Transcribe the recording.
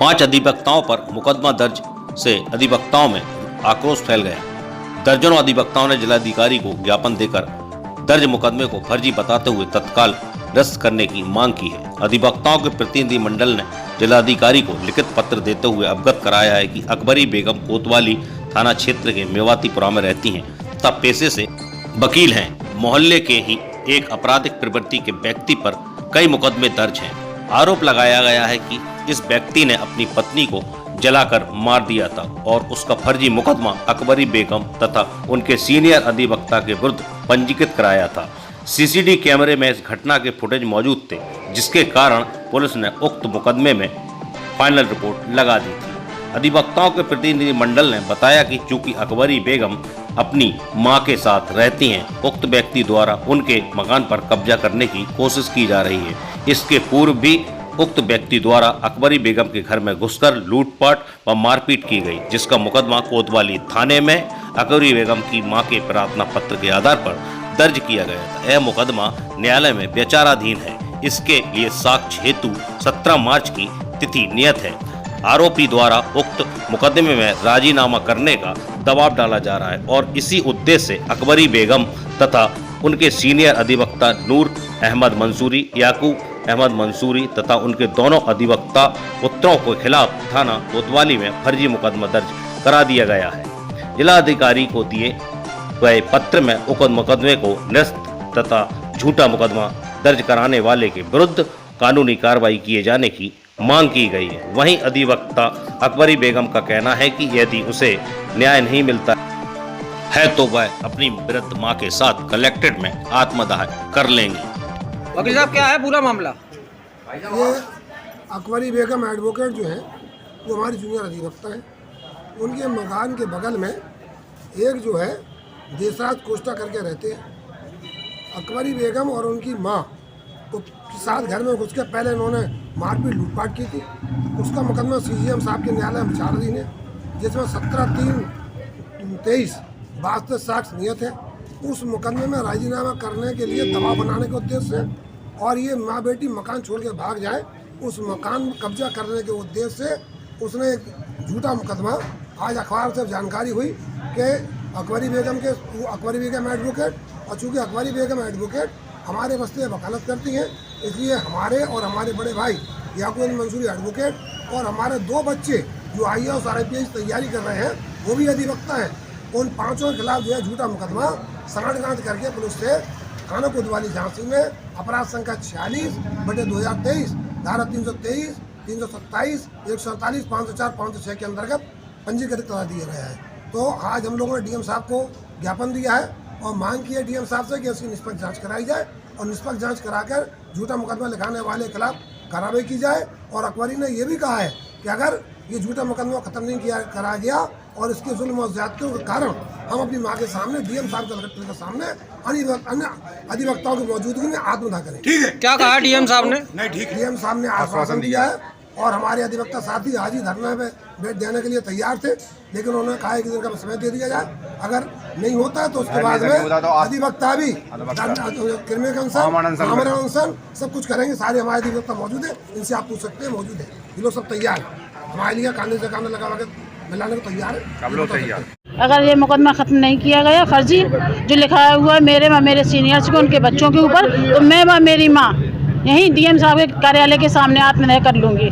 5 अधिवक्ताओं पर मुकदमा दर्ज से अधिवक्ताओं में आक्रोश फैल गया। दर्जनों अधिवक्ताओं ने जिलाधिकारी को ज्ञापन देकर दर्ज मुकदमे को फर्जी बताते हुए तत्काल निरस्त करने की मांग की है। अधिवक्ताओं के प्रतिनिधि मंडल ने जिलाधिकारी को लिखित पत्र देते हुए अवगत कराया है कि अकबरी बेगम कोतवाली थाना क्षेत्र के मेवातीपुरा में रहती हैं तथा पेशे से वकील हैं। मोहल्ले के ही एक आपराधिक प्रवृत्ति के व्यक्ति पर कई मुकदमे दर्ज हैं। आरोप लगाया गया है कि इस व्यक्ति ने अपनी पत्नी को जलाकर मार दिया था और उसका फर्जी मुकदमा अकबरी बेगम तथा उनके सीनियर अधिवक्ता के विरुद्ध पंजीकृत कराया था। सीसीटीवी कैमरे में इस घटना के फुटेज मौजूद थे, जिसके कारण पुलिस ने उक्त मुकदमे में फाइनल रिपोर्ट लगा दी थी। अधिवक्ताओं के प्रतिनिधि मंडल ने बताया कि चूंकि अकबरी बेगम अपनी मां के साथ रहती हैं, उक्त व्यक्ति द्वारा उनके मकान पर कब्जा करने की कोशिश की जा रही है। इसके पूर्व भी उक्त व्यक्ति द्वारा अकबरी बेगम के घर में घुसकर लूटपाट व मारपीट की गई, जिसका मुकदमा कोतवाली थाने में अकबरी बेगम की मां के प्रार्थना पत्र के आधार पर दर्ज किया गया था। यह मुकदमा न्यायालय में विचाराधीन है। इसके लिए साक्ष्य हेतु 17 मार्च की तिथि नियत है। आरोपी द्वारा उक्त मुकदमे में राजीनामा करने का दबाव डाला जा रहा है और इसी उद्देश्य से अकबरी बेगम तथा उनके सीनियर अधिवक्ता नूर अहमद मंसूरी, याकूब अहमद मंसूरी तथा उनके दोनों अधिवक्ता पुत्रों के खिलाफ थाना कोतवाली में फर्जी मुकदमा दर्ज करा दिया गया है। जिलाधिकारी को दिए गए पत्र में उक्त मुकदमे को निरस्त तथा झूठा मुकदमा दर्ज कराने वाले के विरुद्ध कानूनी कार्रवाई किए जाने की मांग की गई है। वहीं अधिवक्ता अकबरी बेगम का कहना है कि यदि उसे न्याय नहीं मिलता है तो वह अपनी वृद्ध मां के साथ कलेक्ट्रेट में आत्मदाह कर लेंगी। वकील साहब, क्या है पूरा मामला? ये अकबरी बेगम एडवोकेट जो है वो हमारी जूनियर अधिवक्ता है। उनके मकान के बगल में एक जो है देशराज कोस्टा करके रहते हैं। अकबरी बेगम और उनकी माँ को साथ घर में घुस के पहले इन्होंने मारपीट लूटपाट की थी। उसका मुकदमा सीजीएम साहब के न्यायालय में विचाराधीन है, जिसमें 17/3/23 62 साक्ष्य नियत है। उस मुकदमे में राजीनामा करने के लिए दबाव बनाने के उद्देश्य से और ये माँ बेटी मकान छोड़ के भाग जाए, उस मकान कब्जा करने के उद्देश्य से उसने एक झूठा मुकदमा, आज अखबार से जानकारी हुई कि अकबरी बेगम एडवोकेट, और चूँकि अकबरी बेगम एडवोकेट हमारे वास्ते वकालत करती हैं, इसलिए हमारे और हमारे बड़े भाई याकूब मंसूरी एडवोकेट और हमारे 2 बच्चे जो IAS और IPS तैयारी कर रहे हैं वो भी अधिवक्ता हैं। उन 5 के खिलाफ जो है झूठा मुकदमा सनटगांठ करके पुलिस से थाना कोतवाली झांसी में अपराध संख्या 46/2023 धारा 323, 327, 147, 504, 506 के अंतर्गत पंजीकृत करा दिया गया है। तो आज हम लोगों ने डीएम साहब को ज्ञापन दिया है और मांग की है डीएम साहब से कि उसकी निष्पक्ष जांच कराई जाए और निष्पक्ष जांच कराकर झूठा मुकदमा लिखाने वाले के खिलाफ कार्रवाई की जाए। और अकबरी ने यह भी कहा है कि अगर ये झूठा मुकदमा खत्म नहीं कराया गया और इसके जुल्म और ज्यादतियों के कारण हम अपनी माँ के सामने डीएम साहब कलेक्टर के सामने अन्य अधिवक्ताओं की मौजूदगी में आत्मदाह करें। ठीक है, क्या कहा डीएम साहब ने? नहीं, ठीक, डीएम साहब ने आश्वासन दिया है और हमारे अधिवक्ता साथी आज ही धरने में बैठ देने के लिए तैयार थे, लेकिन उन्होंने कहा है कि दिन का समय दे दिया जाए। अगर नहीं होता है तो उसके बाद में अधिवक्ता भी क्रिमिनल अनशन सब कुछ करेंगे। सारे हमारे अधिवक्ता मौजूद है, इनसे आप पूछ सकते हैं, मौजूद है। ये लोग सब तैयार है हमारे लिए, कानून से कानून लगा मिलाने को तैयार है। अगर ये मुकदमा खत्म नहीं किया गया, फर्जी जो लिखा हुआ है मेरे सीनियर्स को, उनके बच्चों के ऊपर, तो मैं व मेरी माँ यहीं डीएम साहब के कार्यालय के सामने आत्मदाह कर लूँगी।